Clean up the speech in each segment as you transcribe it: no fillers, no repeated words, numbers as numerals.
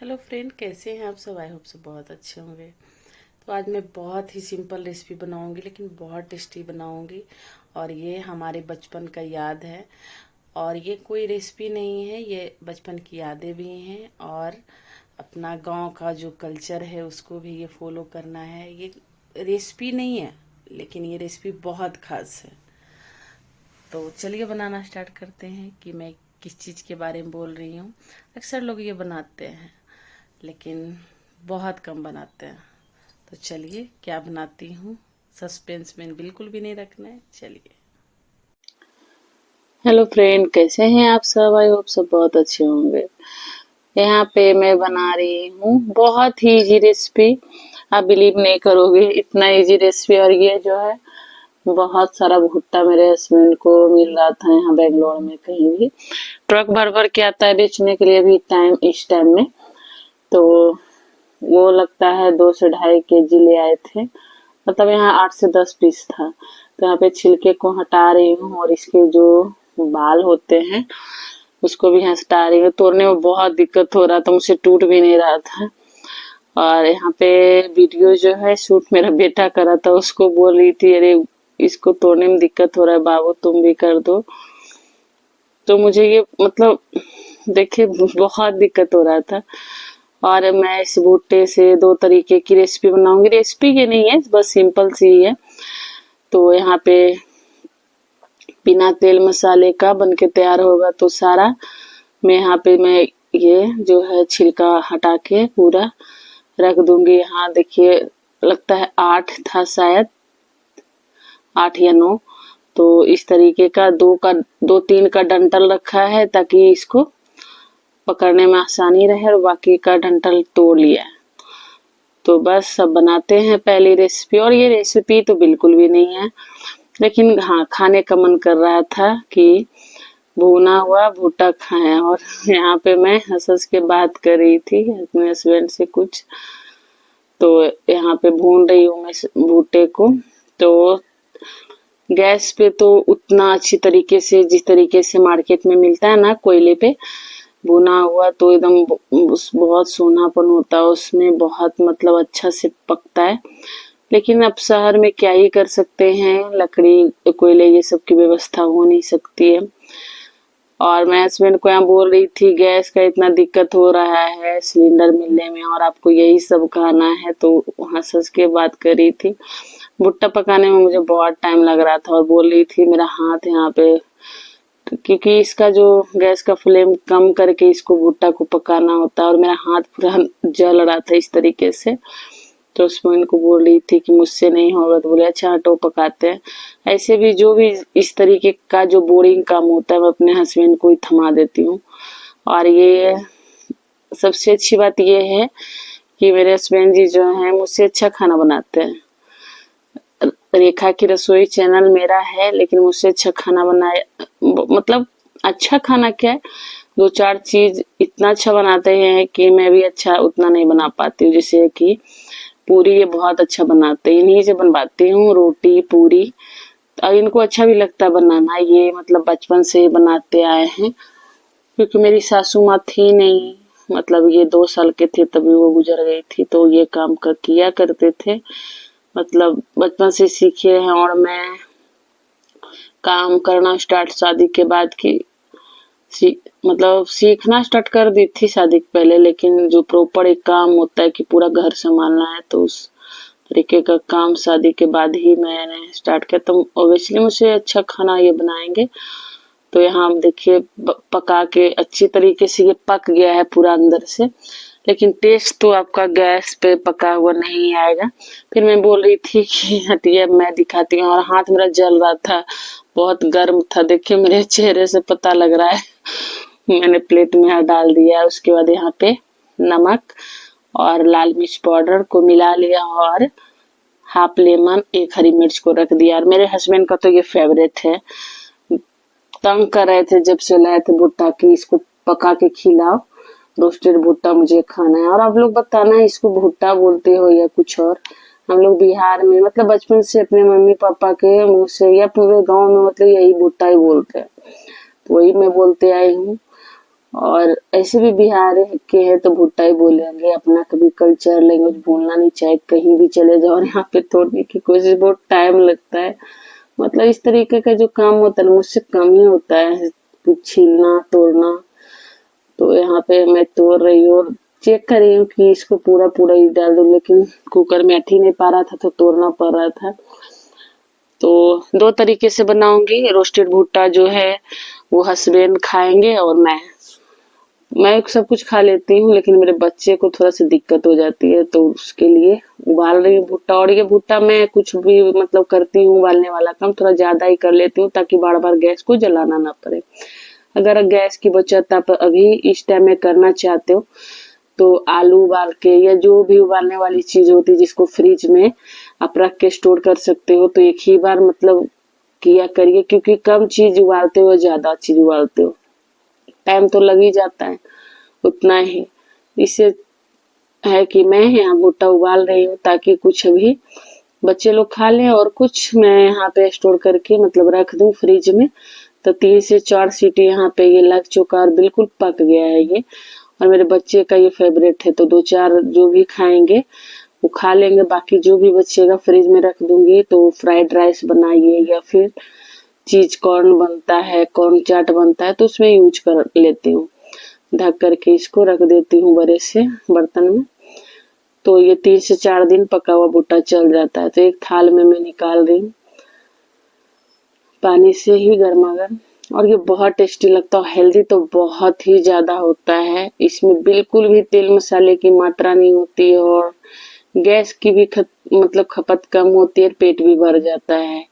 Hello friend, कैसे हैं आप सब। आई होप सब बहुत अच्छे होंगे। तो आज मैं बहुत ही सिंपल रेसिपी बनाऊंगी लेकिन बहुत टेस्टी बनाऊंगी। और ये हमारे बचपन का याद है। और ये कोई रेसिपी नहीं है, ये बचपन की यादें भी हैं। और अपना गांव का जो कल्चर है उसको भी ये फॉलो करना है। ये रेसिपी नहीं है लेकिन ये रेसिपी बहुत खास है। तो चलिए बनाना स्टार्ट करते हैं कि मैं किस चीज़ के बारे में बोल रही हूँ। अक्सर लोग ये बनाते हैं लेकिन बहुत कम बनाते हैं। तो चलिए क्या बनाती हूँ, सस्पेंस में बिल्कुल भी नहीं रखना है। चलिए। हेलो फ्रेंड, कैसे हैं आप सब। आई होप सब बहुत अच्छे होंगे। यहाँ पे मैं बना रही हूँ बहुत ही इजी रेसिपी। आप बिलीव नहीं करोगे इतना इजी रेसिपी। और ये जो है बहुत सारा भुट्टा मेरे हस्बैंड को मिल रहा था यहाँ बेंगलोर में। कहीं भी ट्रक भर भर के आता है बेचने के लिए भी इस टाइम में। तो वो लगता है 2 से 2.5 केजी ले आए थे। मतलब यहाँ 8 से 10 पीस था। तो यहाँ पे छिलके को हटा रही हूँ और इसके जो बाल होते हैं उसको भी हटा रही हूँ। तोड़ने में बहुत दिक्कत हो रहा था, मुझसे टूट भी नहीं रहा था। और यहाँ पे वीडियो जो है शूट मेरा बेटा करा था, उसको बोल रही थी अरे इसको तोड़ने में दिक्कत हो रहा है बाबू, तुम भी कर दो। तो मुझे ये मतलब देखिए बहुत दिक्कत हो रहा था। और मैं इस भुट्टे से 2 तरीके की रेसिपी बनाऊंगी। रेसिपी ये नहीं है, बस सिंपल सी ही है। तो यहाँ पे बिना तेल मसाले का बन के तैयार होगा। तो सारा मैं ये जो है छिलका हटा के पूरा रख दूंगी। यहाँ देखिए लगता है 8 था शायद, 8 या 9। तो इस तरीके का 2-3 का डंठल रखा है ताकि इसको पकड़ने में आसानी रहे। और बाकी का डंठल तोड़ लिया है। तो बस सब बनाते हैं पहली रेसिपी। और ये रेसिपी तो बिल्कुल भी नहीं है, लेकिन हाँ खाने का मन कर रहा था कि भुना हुआ भुट्टा खाएं। और यहाँ पे मैं हंस हंस के बात कर रही थी अपने हस्बैंड से कुछ। तो यहाँ पे भून रही हूँ मैं भुट्टे को। तो गैस पे तो उतना अच्छी तरीके से जिस तरीके से मार्केट में मिलता है ना कोयले पे भुना हुआ, तो एकदम बहुत सोनापन होता है उसमें, बहुत मतलब अच्छा से पकता है। लेकिन अब शहर में क्या ही कर सकते हैं, लकड़ी कोयले ये सब की व्यवस्था हो नहीं सकती है। और मैं हस्बैंड को यहाँ बोल रही थी गैस का इतना दिक्कत हो रहा है सिलेंडर मिलने में और आपको यही सब खाना है। तो हंस हंस के बात कर रही थी। भुट्टा पकाने में मुझे बहुत टाइम लग रहा था और बोल रही थी मेरा हाथ यहाँ पे, क्योंकि इसका जो गैस का फ्लेम कम करके इसको भुट्टा को पकाना होता है। और मेरा हाथ पूरा जल रहा था इस तरीके से। तो उसमें इनको बोल रही थी कि मुझसे नहीं होगा। तो बोले अच्छा हटो पकाते हैं। ऐसे भी जो भी इस तरीके का जो बोरिंग काम होता है मैं अपने हस्बैंड को ही थमा देती हूँ। और ये सबसे अच्छी बात ये है कि मेरे हस्बैंड जी जो है मुझसे अच्छा खाना बनाते हैं। रेखा की रसोई चैनल मेरा है लेकिन मुझसे अच्छा खाना बनाए, मतलब अच्छा खाना क्या है, 2-4 चीज इतना अच्छा बनाते हैं कि मैं भी अच्छा उतना नहीं बना पाती हूँ। जैसे कि पूरी ये बहुत अच्छा बनाते हैं, इन्हीं से बनवाती हूँ रोटी पूरी। और इनको अच्छा भी लगता है बनाना, ये मतलब बचपन से ही बनाते आए हैं। क्योंकि मेरी सासू माँ थी नहीं, मतलब ये 2 साल के थे तभी वो गुजर गई थी। तो ये काम कर किया करते थे, मतलब बचपन से सीखे हैं। और मैं काम करना स्टार्ट शादी के बाद की मतलब सीखना स्टार्ट कर दी थी शादी के पहले। लेकिन जो प्रॉपर एक काम होता है कि पूरा घर संभालना है, तो उस तरीके का काम शादी के बाद ही मैंने स्टार्ट किया। तो ऑब्वियसली मुझे अच्छा खाना ये बनाएंगे। तो यहाँ आप देखिए पका के अच्छी तरीके से ये पक गया है पूरा अंदर से। लेकिन टेस्ट तो आपका गैस पे पका हुआ नहीं आएगा। फिर मैं बोल रही थी कि हटिए मैं दिखाती हूँ। और हाथ मेरा जल रहा था, बहुत गर्म था, देखिए मेरे चेहरे से पता लग रहा है। मैंने प्लेट में हाथ डाल दिया। उसके बाद यहाँ पे नमक और लाल मिर्च पाउडर को मिला लिया और हाफ लेमन, 1 हरी मिर्च को रख दिया। और मेरे हस्बैंड का तो ये फेवरेट है, तंग कर रहे थे जब से लाए थे भुट्टा की इसको पका के खिलाओ, रोस्टेड भुट्टा मुझे खाना है। और आप लोग बताना इसको भुट्टा बोलते हो या कुछ और। हम लोग बिहार में मतलब बचपन से अपने मम्मी पापा के मुंह से या पूरे गांव में मतलब यही भुट्टा ही बोलते हैं, तो वही मैं बोलते आई हूँ। और ऐसे भी बिहार के हैं तो भुट्टा ही बोलेंगे, अपना कभी कल्चर लैंग्वेज भूलना नहीं चाहिए। कहीं भी चले जाओ और यहाँ पे तोड़ने की कोशिश, बहुत टाइम लगता है। मतलब इस तरीके का जो काम होता है मुझसे कम ही होता है, कुछ छीलना तोड़ना। तो यहाँ पे मैं तोड़ रही हूँ और चेक कर रही हूँ कि इसको पूरा पूरा ही डाल दूं, लेकिन कुकर में अट ही नहीं पा रहा था तो तोड़ना पड़ रहा था। तो 2 तरीके से बनाऊंगी। रोस्टेड भुट्टा जो है वो हस्बैंड खाएंगे और मैं सब कुछ खा लेती हूँ, लेकिन मेरे बच्चे को थोड़ा सा दिक्कत हो जाती है, तो उसके लिए उबाल रही हूँ भुट्टा। और ये भुट्टा मैं कुछ भी मतलब करती हूँ, उबालने वाला काम थोड़ा ज्यादा ही कर लेती हूँ ताकि बार बार गैस को जलाना ना पड़े। अगर गैस की बचत आप अभी इस टाइम में करना चाहते हो तो आलू उबाल के या जो भी उबालने वाली चीज होती है जिसको फ्रिज में आप रख के स्टोर कर सकते हो, तो एक ही बार मतलब किया करिए, क्योंकि कम चीज उबालते हो ज्यादा चीज उबालते हो टाइम तो लग ही जाता है उतना ही। इससे है कि मैं यहाँ भुट्टा उबाल रही हूँ ताकि कुछ अभी बच्चे लोग खा लें और कुछ मैं यहाँ पे स्टोर करके मतलब रख दूं फ्रिज में। तो 3 से 4 सीटी यहाँ पे ये लग चुका और बिल्कुल पक गया है ये। और मेरे बच्चे का ये फेवरेट है, तो 2-4 जो भी खाएंगे वो खा लेंगे, बाकी जो भी बचेगा फ्रिज में रख दूंगी। तो फ्राइड राइस बनाइए या फिर चीज कॉर्न बनता है, कॉर्न चाट बनता है, तो उसमें यूज कर लेती हूँ। ढक करके इसको रख देती हूँ बड़े से बर्तन में। तो ये 3 से 4 दिन पका हुआ भुट्टा चल जाता है। तो एक थाल में मैं निकाल रही हूँ पानी से ही गर्मा-गर्म। और ये बहुत टेस्टी लगता है, हेल्दी तो बहुत ही ज्यादा होता है। इसमें बिल्कुल भी तेल मसाले की मात्रा नहीं होती है और गैस की भी मतलब खपत कम होती है, पेट भी भर जाता है।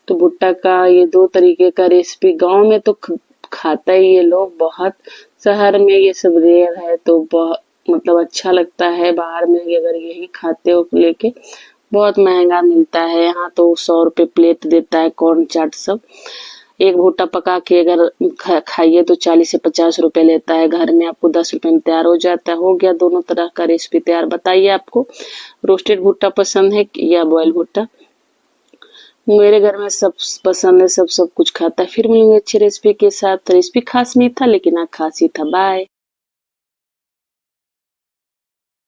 तो भुट्टा का ये 2 तरीके का रेसिपी गांव में तो खाता ही है लोग बहुत, शहर में ये सब रेयर है, तो बहुत मतलब अच्छा लगता है। बाहर में अगर यही खाते हो लेके बहुत महंगा मिलता है, यहाँ तो 100 रुपए प्लेट देता है कॉर्न चाट सब। एक भुट्टा पका के अगर खाइए तो 40 से 50 रुपए लेता है, घर में आपको 10 रुपए में तैयार हो जाता है। हो गया दोनों तरह का रेसिपी तैयार। बताइए आपको रोस्टेड भुट्टा पसंद है या बॉयल भुट्टा? मेरे घर में सब पसंद है, सब कुछ खाता है। फिर मिलेंगे अच्छी रेसिपी के साथ। रेसिपी खास नहीं था लेकिन खास ही था। बाय।